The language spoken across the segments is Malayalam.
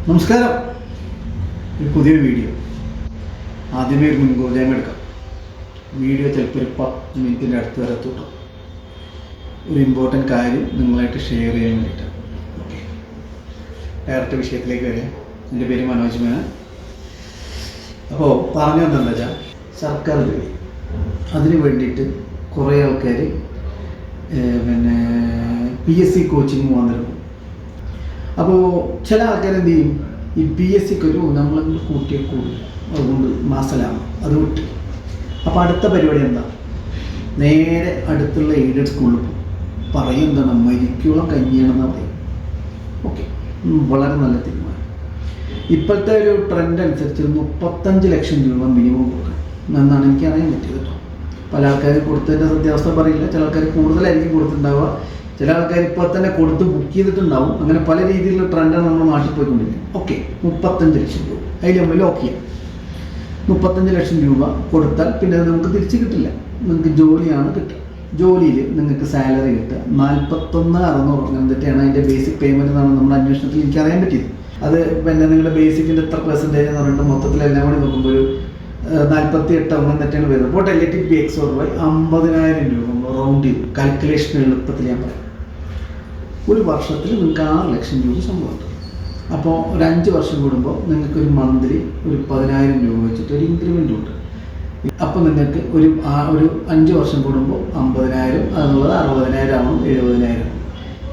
നമസ്കാരം. ഒരു പുതിയ വീഡിയോ. ആദ്യമേ ഒരു മുൻകൂർ എടുക്കാം. വീഡിയോ ചിലപ്പോൾ ഒരു 10 മിനിറ്റിൻ്റെ അടുത്ത് വരെ എത്തും. ഒരു ഇമ്പോർട്ടൻറ്റ് കാര്യം നിങ്ങളായിട്ട് ഷെയർ ചെയ്യാൻ വേണ്ടിയിട്ടാണ്. ഓക്കെ, ഡയറക്റ്റ് വിഷയത്തിലേക്ക് വരാം. എൻ്റെ പേര് മനോജ് മേനോൻ. അപ്പോൾ പറഞ്ഞു എന്താ വെച്ചാൽ, സർക്കാർ ജോലി അതിന് വേണ്ടിയിട്ട് കുറേ ആൾക്കാർ PSC കോച്ചിങ് വന്നിരുന്നു. അപ്പോൾ ചില ആൾക്കാർ എന്ത് ചെയ്യും, ഈ PSCക്ക് ഒരു നമ്മൾ കൂട്ടിയ കൂടില്ല, അതുകൊണ്ട് മാസലാണ് അത് വിട്ട്. അപ്പോൾ അടുത്ത പരിപാടി എന്താ, നേരെ അടുത്തുള്ള എയ്ഡഡ് സ്കൂളിൽ പോകും. പറയും എന്താണ്, മരിക്കോളം കഞ്ഞിയാണെന്ന് പറയും. ഓക്കെ, വളരെ നല്ല തീരുമാനം. ഇപ്പോഴത്തെ ഒരു ട്രെൻഡ് അനുസരിച്ച് 35 ലക്ഷം രൂപ മിനിമം കൊടുക്കണം എന്നാണ് എനിക്ക് അറിയാൻ പറ്റിയത് കേട്ടോ. പല ആൾക്കാർ കൊടുത്തതിൻ്റെ സത്യാവസ്ഥ പറയില്ല. ചില ആൾക്കാർ കൂടുതലായിരിക്കും കൊടുത്തിട്ടുണ്ടാവുക, ചില ആൾക്കാർ ഇപ്പോൾ തന്നെ കൊടുത്ത് ബുക്ക് ചെയ്തിട്ടുണ്ടാവും. അങ്ങനെ പല രീതിയിലുള്ള ട്രെൻഡാണ് നമ്മുടെ നാട്ടിൽ പോയിക്കൊണ്ടിരിക്കുന്നത്. ഓക്കെ, 35 ലക്ഷം രൂപ അതിൽ നമ്മൾ ലോക്ക് ചെയ്യാം. 35 ലക്ഷം രൂപ കൊടുത്താൽ പിന്നെ അത് നമുക്ക് തിരിച്ച് കിട്ടില്ല. നിങ്ങൾക്ക് ജോലിയാണ് കിട്ടുക. ജോലിയിൽ നിങ്ങൾക്ക് സാലറി കിട്ടുക 41,600 അങ്ങനത്തെയാണ് അതിൻ്റെ ബേസിക് പേയ്മെൻറ്റ് എന്നാണ് നമ്മുടെ അന്വേഷണത്തിൽ എനിക്ക് അറിയാൻ പറ്റിയത്. അത് പിന്നെ നിങ്ങളുടെ ബേസിക്കിൻ്റെ എത്ര പെർസെൻറ്റേജ് എന്ന് പറഞ്ഞിട്ട് മൊത്തത്തിൽ എല്ലാം കൂടി നോക്കുമ്പോൾ ഒരു 48 അങ്ങനത്തെയാണ് വരുന്നത്. അപ്പോൾ ടെലിറ്റിക് ബി എക്സ് 50,000 രൂപ റൗണ്ട് ചെയ്തു കാൽക്കുലേഷൻ എളുപ്പത്തിൽ ഞാൻ പറയാം. ഒരു വർഷത്തിൽ നിങ്ങൾക്ക് 6 ലക്ഷം രൂപ ശമ്പളം കിട്ടും. അപ്പോൾ ഒരു 5 വർഷം കൂടുമ്പോൾ നിങ്ങൾക്കൊരു മന്ത്ലി ഒരു 10,000 രൂപ വെച്ചിട്ട് ഒരു ഇൻക്രിമെൻ്റ് ഉണ്ട്. അപ്പോൾ നിങ്ങൾക്ക് ഒരു 5 വർഷം കൂടുമ്പോൾ 50,000 അതുള്ളത് 60,000 ആവും, 70,000 ആവും.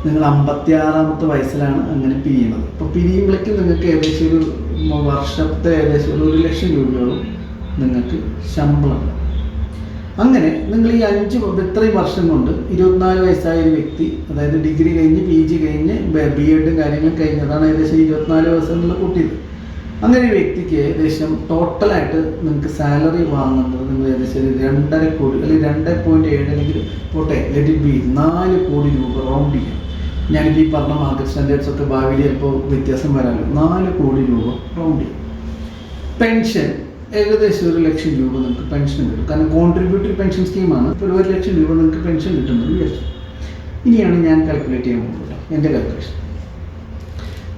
നിങ്ങൾ 56-ാമത്തെ വയസ്സിലാണ് അങ്ങനെ പിരിയുന്നത്. അപ്പോൾ പിരിയുമ്പോഴേക്കും നിങ്ങൾക്ക് ഏകദേശം ഒരു വർഷത്തെ ഏകദേശം 1 ലക്ഷം രൂപയോളം നിങ്ങൾക്ക് ശമ്പളം. അങ്ങനെ നിങ്ങൾ ഈ ഇത്രയും വർഷം കൊണ്ട് 24 വയസ്സായ ഒരു വ്യക്തി, അതായത് ഡിഗ്രി കഴിഞ്ഞ് PG കഴിഞ്ഞ് B.Ed കാര്യങ്ങളും കഴിഞ്ഞതാണ് ഏകദേശം 24 വയസ്സെന്നുള്ള കൂട്ടിയത്. അങ്ങനെ ഒരു വ്യക്തിക്ക് ഏകദേശം ടോട്ടലായിട്ട് നിങ്ങൾക്ക് സാലറി വാങ്ങുന്നത് നിങ്ങൾ ഏകദേശം 2.5 കോടി അല്ലെങ്കിൽ 2.7 അല്ലെങ്കിൽ പോട്ടെ 4 കോടി രൂപ റൗണ്ട് ചെയ്യാം. ഞാനിപ്പോൾ ഈ പറഞ്ഞ മാർക്കറ്റ് സ്റ്റാൻഡേർഡ്സ് ഒക്കെ ഭാവിയിൽ ചിലപ്പോൾ വ്യത്യാസം വരാമല്ലോ. 4 കോടി രൂപ റൗണ്ട് ചെയ്യും. പെൻഷൻ ഏകദേശം 1 ലക്ഷം രൂപ നിങ്ങൾക്ക് പെൻഷൻ കിട്ടും. കാരണം കോൺട്രിബ്യൂട്ടറി പെൻഷൻ സ്കീമാണ്. ഇപ്പോൾ 1 ലക്ഷം രൂപ നിങ്ങൾക്ക് പെൻഷൻ കിട്ടുന്നത് വിചാരിച്ചു. ഇനിയാണ് ഞാൻ കാൽക്കുലേറ്റ് ചെയ്യാൻ പോകുന്നത്. എൻ്റെ കാൽക്കുലേഷൻ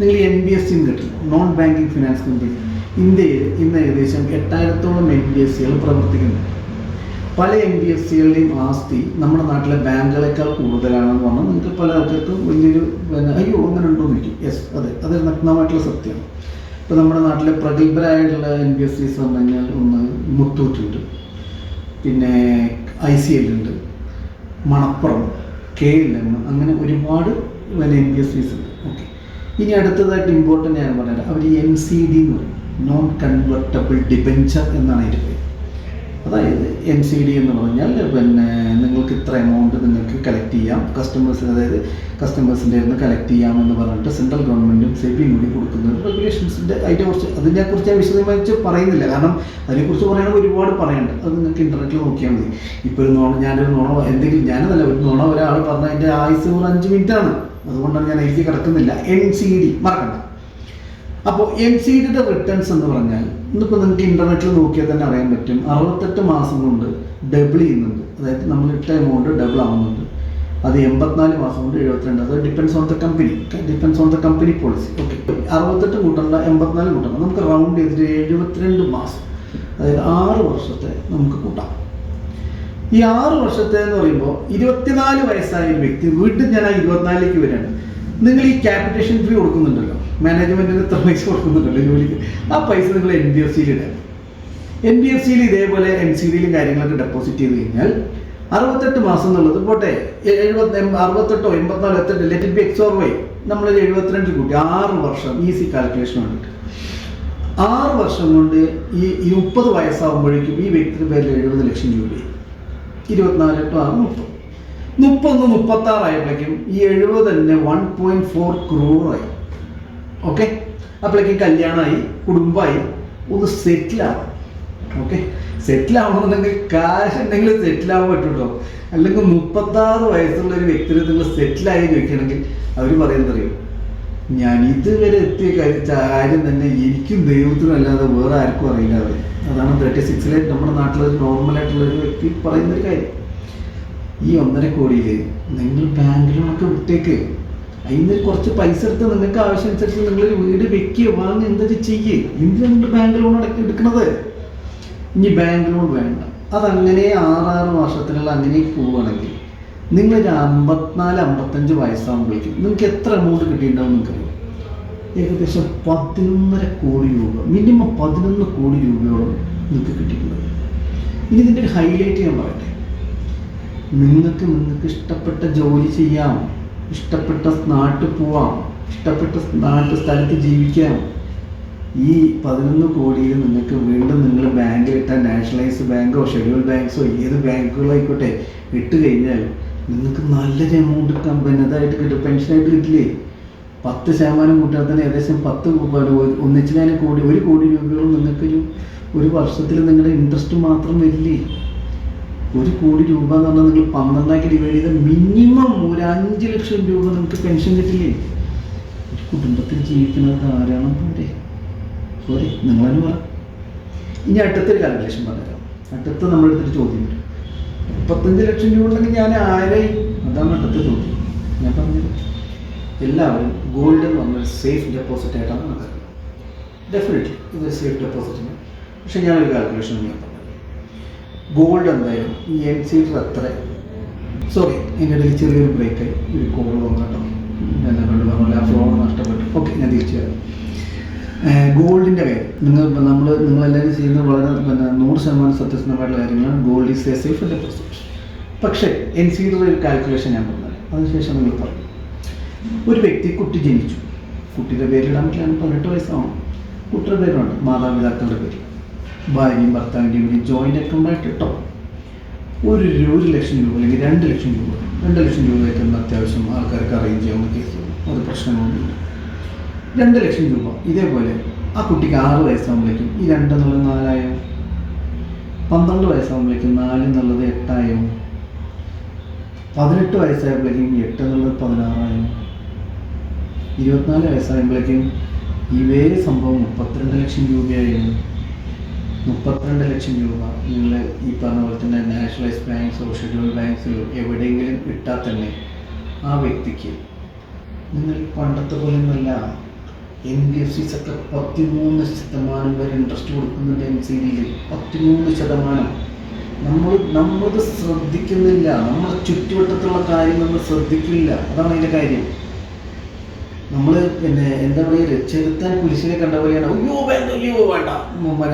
നിങ്ങൾ NBFC കിട്ടും, നോൺ ബാങ്കിങ് ഫിനാൻസ് കമ്പനി. ഇന്ത്യയിൽ ഇന്ന് ഏകദേശം 8,000-ഓളം NBFCകൾ പ്രവർത്തിക്കുന്നു. പല NBFCകളുടെയും ആസ്തി നമ്മുടെ നാട്ടിലെ ബാങ്കുകളേക്കാൾ കൂടുതലാണെന്ന് പറഞ്ഞാൽ നിങ്ങൾക്ക് പല ആൾക്കാർക്കും വലിയൊരു അയ്യോ അങ്ങനെ ഉണ്ടോ എന്ന് ചോദിക്കും. യെസ്, അത് നഗ്നമായിട്ടുള്ള സത്യമാണ്. ഇപ്പോൾ നമ്മുടെ നാട്ടിലെ പ്രഗത്ഭരായിട്ടുള്ള NBFCs പറഞ്ഞു കഴിഞ്ഞാൽ ഒന്ന് മുത്തൂറ്റുണ്ട്, പിന്നെ ICL ഉണ്ട്, മണപ്പുറം, KLM, അങ്ങനെ ഒരുപാട് NBFCs ഉണ്ട്. ഓക്കെ, ഇനി അടുത്തതായിട്ട് ഇമ്പോർട്ടൻ്റ് ഞാൻ പറഞ്ഞത് അവർ NCD എന്ന് പറയും, നോൺ കൺവെർട്ടബിൾ ഡിബെഞ്ചർ എന്നാണ് അതിൻ്റെ പേര്. അതായത് NCD എന്ന് പറഞ്ഞാൽ പിന്നെ നിങ്ങൾക്ക് ഇത്ര എമൗണ്ട് നിങ്ങൾക്ക് കളക്ട് ചെയ്യാം കസ്റ്റമേഴ്സിന്, അതായത് കസ്റ്റമേഴ്സിൻ്റെ നിന്ന് കളക്ട് ചെയ്യാമെന്ന് പറഞ്ഞിട്ട് സെൻട്രൽ ഗവൺമെൻറ്റും സെബിയും കൂടി കൊടുക്കുന്ന റെഗുലേഷൻസിൻ്റെ അതിനെക്കുറിച്ച് ഞാൻ വിശദമായിട്ട് പറയുന്നില്ല. കാരണം അതിനെക്കുറിച്ച് പറയുകയാണെങ്കിൽ ഒരുപാട് പറയാനുണ്ട്. അത് നിങ്ങൾക്ക് ഇൻ്റർനെറ്റിൽ നോക്കിയാൽ മതി. ഇപ്പോൾ ഒരു ഞാനൊരു എന്തെങ്കിലും ഞാനതല്ല, ഒരു ഒരാൾ പറഞ്ഞാൽ അതിൻ്റെ ആയുസ് 5 മിനിറ്റാണ്. അതുകൊണ്ടാണ് ഞാൻ അതിലേക്ക് കിടക്കുന്നില്ല. NCD മറക്കണ്ട. അപ്പോൾ NCDയുടെ റിട്ടേൺസ് എന്ന് പറഞ്ഞാൽ ഇന്നിപ്പോൾ നിങ്ങൾക്ക് ഇൻ്റർനെറ്റിൽ നോക്കിയാൽ തന്നെ അറിയാൻ പറ്റും. 68 മാസം കൊണ്ട് ഡബിൾ ചെയ്യുന്നുണ്ട്. അതായത് നമ്മൾ ഇട്ട എമൗണ്ട് ഡബിൾ ആവുന്നുണ്ട്. അത് 84 മാസം കൊണ്ട് 72. അത് depends on the company policy. Okay, 68 കൂട്ടണ്ട, 84 കൂട്ടണ്ട. നമുക്ക് റൗണ്ട് ചെയ്തിട്ട് 72 മാസം, അതായത് 6 വർഷത്തെ നമുക്ക് കൂട്ടാം. ഈ 6 വർഷത്തെ എന്ന് പറയുമ്പോൾ 24 വയസ്സായ ഒരു വ്യക്തി വീണ്ടും ഞാൻ ആ 24ലേക്ക് വരികയാണ്. നിങ്ങൾ ഈ ക്യാപിറ്റേഷൻ ഫീ കൊടുക്കുന്നുണ്ടല്ലോ, മാനേജ്മെൻറ്റിന് ഇത്ര പൈസ കൊടുക്കുന്നുണ്ടല്ലോ ജോലിക്ക്, ആ പൈസ നിങ്ങൾ NBFCയിൽ ഇടാം. NBFCയിൽ ഇതേപോലെ NCDയിലും കാര്യങ്ങളൊക്കെ ഡെപ്പോസിറ്റ് ചെയ്ത് കഴിഞ്ഞാൽ 68 മാസം എന്നുള്ളത് പോട്ടെ 68 84 let B X or Y നമ്മൾ 72 കൂട്ടി 6 വർഷം ഈസി കാൽക്കുലേഷൻ വേണ്ടിയിട്ട് 6 വർഷം കൊണ്ട് ഈ 30 വയസ്സാകുമ്പോഴേക്കും ഈ വ്യക്തിയുടെ പേരിൽ 70 ലക്ഷം രൂപയായി. 24 × 6 30 36 ആയപ്പോഴേക്കും ഈ 70 തന്നെ 1.4 crore. ഓക്കെ, അപ്പോഴേക്കും കല്യാണമായി, കുടുംബമായി, ഒന്ന് സെറ്റിലാവാം. ഓക്കെ, സെറ്റിലാവണമെന്നുണ്ടെങ്കിൽ കാശ് ഉണ്ടെങ്കിൽ സെറ്റിലാവാൻ പറ്റുമല്ലോ. അല്ലെങ്കിൽ 36 വയസ്സുള്ള ഒരു വ്യക്തിയെ നിങ്ങൾ സെറ്റിലായി ചോദിക്കുകയാണെങ്കിൽ അവർ പറയുന്നത് അറിയും, ഞാൻ ഇതുവരെ എത്തിയ കാര്യം തന്നെ എനിക്കും ദൈവത്തിനും അല്ലാതെ വേറെ ആർക്കും അറിയില്ല. അതാണ് 36-ലെ നമ്മുടെ നാട്ടിലൊരു നോർമലായിട്ടുള്ളൊരു വ്യക്തി പറയുന്നൊരു കാര്യം. ഈ 1.5 കോടിയിൽ നിങ്ങൾ ബാങ്ക് ലോണൊക്കെ വിട്ടേക്ക്. അതിന് കുറച്ച് പൈസ എടുത്ത് നിങ്ങൾക്ക് ആവശ്യമനുസരിച്ച് നിങ്ങളൊരു വീട് വെക്കുക, വാങ്ങി എന്താ ചെയ്യേ. എന്തിനാണ് നിങ്ങൾ ബാങ്ക് ലോൺ എടുക്കുന്നത്? ഇനി ബാങ്ക് ലോൺ വേണ്ട, അതങ്ങനെ 6 വർഷത്തിനുള്ള അങ്ങനെ പോവുകയാണെങ്കിൽ നിങ്ങളൊരു 54-55 വയസ്സാകുമ്പോഴേക്കും നിങ്ങൾക്ക് എത്ര എമൗണ്ട് കിട്ടിയിട്ടുണ്ടാവും നിങ്ങൾക്കറിയാം? ഏകദേശം 11.5 കോടി രൂപ, മിനിമം 11 കോടി രൂപയോളം നിങ്ങൾക്ക് കിട്ടിയിട്ടുണ്ടാവും. ഇനി ഇതിൻ്റെ ഒരു ഹൈലൈറ്റ് ഞാൻ പറയട്ടെ. നിങ്ങൾക്ക് ഇഷ്ടപ്പെട്ട ജോലി ചെയ്യാം, ഇഷ്ടപ്പെട്ട നാട്ടിൽ പോവാം, ഇഷ്ടപ്പെട്ട സ്ഥലത്ത് ജീവിക്കാം. ഈ 11 കോടിയിൽ നിങ്ങൾക്ക് വീണ്ടും നിങ്ങൾ ബാങ്കിലിട്ടാൽ നാഷണലൈസ് ബാങ്കോ ഷെഡ്യൂൾ ബാങ്ക്സോ ഏത് ബാങ്കുകളായിക്കോട്ടെ ഇട്ട് കഴിഞ്ഞാൽ നിങ്ങൾക്ക് നല്ലൊരു എമൗണ്ട് ഇതായിട്ട് കിട്ടും, പെൻഷനായിട്ട് കിട്ടില്ലേ? 10% കൂട്ടാൽ തന്നെ ഏകദേശം 1 കോടി രൂപയോളം നിങ്ങൾക്കൊരു വർഷത്തിൽ നിങ്ങളുടെ ഇൻട്രസ്റ്റ് മാത്രം വരില്ലേ? 1 കോടി രൂപ എന്ന് പറഞ്ഞാൽ നിങ്ങൾ 12 ഡിവൈഡ് ചെയ്താൽ മിനിമം ഒരു 5 ലക്ഷം രൂപ നിങ്ങൾക്ക് പെൻഷൻ കിട്ടില്ലേ? ഒരു കുടുംബത്തിൽ ജീവിക്കുന്നത് ആരാണ് പോരെ? നിങ്ങളെന്ന് പറ. ഇനി അടുത്തൊരു കാൽക്കുലേഷൻ പറയാം. അടുത്ത നമ്മളെടുത്തൊരു ചോദ്യം വരും, 35 ലക്ഷം രൂപ ഉണ്ടെങ്കിൽ ഞാൻ ആരായി? അതാണ് അടുത്ത ചോദ്യം. ഞാൻ പറഞ്ഞത് എല്ലാവരും ഗോൾഡ് എന്ന് പറഞ്ഞൊരു സേഫ് ഡെപ്പോസിറ്റ് ആയിട്ടാണ് കണക്കാക്കുന്നത്. ഡെഫിനറ്റ്ലി ഇതൊരു സേഫ് ഡെപ്പോസിറ്റിന്. പക്ഷേ ഞാനൊരു കാൽക്കുലേഷൻ ഞാൻ പറഞ്ഞത്, ഗോൾഡ് എന്തായാലും ഈ NCD അത്ര എൻ്റെ ഇടയിൽ ചെറിയൊരു ബ്രേക്കായി, ഒരു കോൾ വന്നിട്ടോ, ഞാൻ പറഞ്ഞ ആ ഫ്ലോ നഷ്ടപ്പെട്ടു. ഓക്കെ, ഞാൻ തിരിച്ചു വരാം. ഗോൾഡിൻ്റെ കാര്യം നിങ്ങളെല്ലാവരും ചെയ്യുന്നത് വളരെ 100% സത്യസന്ധമായിട്ടുള്ള കാര്യങ്ങളാണ്. Gold is A safe deposit. പക്ഷേ NCD ഒരു കാൽക്കുലേഷൻ ഞാൻ പറഞ്ഞത്, അതിനുശേഷം നിങ്ങൾ പറഞ്ഞു. ഒരു കുട്ടി ജനിച്ചു, കുട്ടിയുടെ പേരിടാൻ പറ്റില്ല, 18 വയസ്സാവണം. കുട്ടിയുടെ പേരുണ്ട്, മാതാപിതാക്കളുടെ പേര്, ഭാര്യയും ഭർത്താവിൻ്റെയും കൂടി ജോയിൻ്റ് അക്കൗണ്ടായിട്ട് ഇട്ടോ. 1 ലക്ഷം രൂപ അല്ലെങ്കിൽ 2 ലക്ഷം രൂപ, 2 ലക്ഷം രൂപയൊക്കെ അത്യാവശ്യം ആൾക്കാർക്ക് അറേഞ്ച് ചെയ്യാവുന്ന കേസ്, അത് പ്രശ്നങ്ങളൊന്നുമില്ല. 2 ലക്ഷം രൂപ ഇതേപോലെ ആ കുട്ടിക്ക് 6 വയസ്സാകുമ്പോഴേക്കും ഈ 2 എന്നുള്ളത് 4 ആയോ, 12 വയസ്സാകുമ്പോഴേക്കും 4 എന്നുള്ളത് 8 ആയോ, 18 വയസ്സായപ്പോഴേക്കും 8 എന്നുള്ളത് 16 ആയോ, 24 വയസ്സായപ്പോഴേക്കും ഇവേ സംഭവം 32 ലക്ഷം രൂപയായിരുന്നു. 32 ലക്ഷം രൂപ നിങ്ങൾ ഈ പറഞ്ഞ പോലെ തന്നെ നാഷണലൈസ് ബാങ്ക്സോ ഷെഡ്യൂൾ ബാങ്ക്സിലോ എവിടെയെങ്കിലും ഇട്ടാൽ തന്നെ ആ വ്യക്തിക്ക് നിങ്ങൾ പണ്ടത്തെ പോലെ ഒന്നുമല്ല, NBFCs ഒക്കെ 13% വരെ ഇൻട്രസ്റ്റ് കൊടുക്കുന്നുണ്ട്. NCDയിൽ 13%. നമ്മൾ ശ്രദ്ധിക്കുന്നില്ല, നമ്മുടെ ചുറ്റുവട്ടത്തുള്ള കാര്യം നമ്മൾ ശ്രദ്ധിക്കില്ല. അതാണ് അതിൻ്റെ കാര്യം. നമ്മൾ എന്താ പറയുക, ചെലുത്താൻ കുരിശിനെ കണ്ട പോലെയാണ്. അയ്യോ വേണ്ട, അയ്യോ വേണ്ട,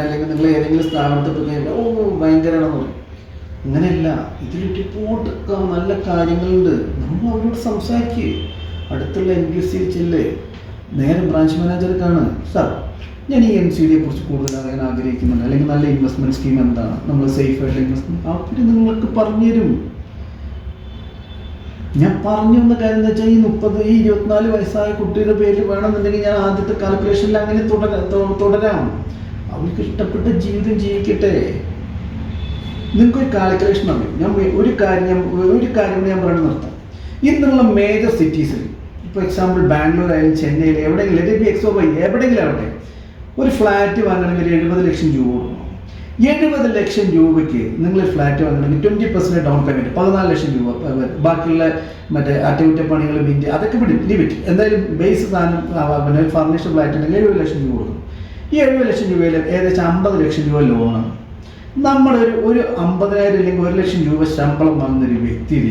അല്ലെങ്കിൽ നിങ്ങൾ ഏതെങ്കിലും സ്ഥാപനത്തിൽ പോയി കഴിഞ്ഞാൽ ഭയങ്കരമാണെന്ന് പറയും. അങ്ങനെയല്ല, ഇതിലിട്ട് പോട്ടൊക്കെ നല്ല കാര്യങ്ങളുണ്ട്. നമ്മൾ അവരോട് സംസാരിക്കുക. അടുത്തുള്ള NBFCയിൽ ചെല്ല്, നേരെ ബ്രാഞ്ച് മാനേജർക്കാണ്, സാർ ഞാൻ ഈ NCDയെ കുറിച്ച് കൂടുതൽ അറിയാൻ ആഗ്രഹിക്കുന്നുണ്ട്, അല്ലെങ്കിൽ നല്ല ഇൻവെസ്റ്റ്മെൻറ്റ് സ്കീം എന്താണ്, നമ്മൾ സേഫായിട്ട് ഇൻവെസ്റ്റ്മെൻറ്റ്, അവർ നിങ്ങൾക്ക് പറഞ്ഞു തരും. ഞാൻ പറഞ്ഞു വന്ന കാര്യം എന്താ വെച്ചാൽ, ഈ 24 വയസ്സായ കുട്ടിയുടെ പേരിൽ വേണമെന്നുണ്ടെങ്കിൽ ഞാൻ ആദ്യത്തെ കാൽക്കുലേഷനിൽ അങ്ങനെ തുടരാം. അവർക്ക് ഇഷ്ടപ്പെട്ട ജീവിതം ജീവിക്കട്ടെ. നിങ്ങൾക്കൊരു കാൽക്കുലേഷൻ അറിയും. ഞാൻ ഒരു കാര്യം ഞാൻ പറഞ്ഞു നിർത്താം. ഇന്നുള്ള മേജർ സിറ്റീസിൽ, ഇപ്പോൾ എക്സാമ്പിൾ ബാംഗ്ലൂർ ആയാലും ചെന്നൈയിൽ എവിടെയെങ്കിലും എവിടെയെങ്കിലും ആവട്ടെ, ഒരു ഫ്ലാറ്റ് വാങ്ങണമെങ്കിൽ 70 ലക്ഷം രൂപ കൊടുക്കണം. 70 ലക്ഷം രൂപയ്ക്ക് നിങ്ങൾ ഫ്ലാറ്റ് വാങ്ങണമെങ്കിൽ 20% ഡൗൺ പേയ്മെൻറ്റ്, 14 ലക്ഷം രൂപ. ബാക്കിയുള്ള മറ്റേ അറ്റകുറ്റപ്പണികൾ, ബില്ല്, അതൊക്കെ ലിമിറ്റ്. എന്തായാലും ബേസ് സാധനം ഒരു ഫർണിഷ്ഡ് ഫ്ലാറ്റ് ഉണ്ടെങ്കിൽ 70 ലക്ഷം രൂപ കൊടുക്കും. ഈ 70 ലക്ഷം രൂപയിൽ ഏകദേശം 50 ലക്ഷം രൂപ ലോണാണ്. ഒരു 50,000 അല്ലെങ്കിൽ 1 ലക്ഷം രൂപ ശമ്പളം വാങ്ങുന്ന ഒരു വ്യക്തിയിൽ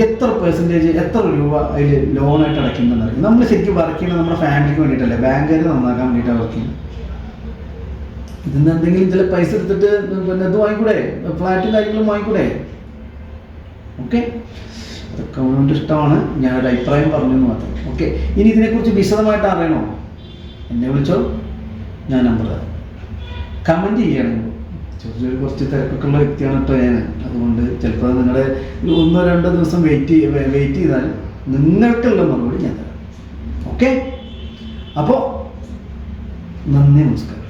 എത്ര പെർസെൻറ്റേജ്, എത്ര രൂപ അതിൽ ലോണായിട്ട് അടയ്ക്കുന്നുണ്ടെന്ന് അറിയാം. നമ്മൾ ശരിക്കും വർക്ക് ചെയ്യുന്നത് നമ്മുടെ ഫാമിലിക്ക് വേണ്ടിയിട്ടല്ലേ, ബാങ്കുകാർ നന്നാക്കാൻ വേണ്ടിയിട്ടാണ് വർക്ക് ചെയ്യുന്നത്. ഇതിന് എന്തെങ്കിലും ചില പൈസ എടുത്തിട്ട് ഇത് വാങ്ങിക്കൂടെ, ഫ്ലാറ്റും കാര്യങ്ങളും വാങ്ങിക്കൂടെ? ഓക്കെ, അതൊക്കെ അവനോട് ഇഷ്ടമാണ്. ഞാനൊരു അഭിപ്രായം പറഞ്ഞു എന്ന് മാത്രം. ഓക്കെ, ഇനി ഇതിനെക്കുറിച്ച് വിശദമായിട്ട് അറിയണോ, എന്നെ വിളിച്ചോ, ഞാൻ നമ്പർ തരാം. കമൻറ്റ് ചെയ്യണം. കുറച്ച് തിരക്കൊക്കെ ഉള്ള വ്യക്തിയാണ് കേട്ടോ ഞാൻ. അതുകൊണ്ട് ചിലപ്പോൾ നിങ്ങളുടെ 1-2 ദിവസം വെയിറ്റ് ചെയ്താൽ നിങ്ങൾക്കുള്ള മറുപടി ഞാൻ തരാം. ഓക്കെ, അപ്പോൾ നന്ദി, നമസ്കാരം.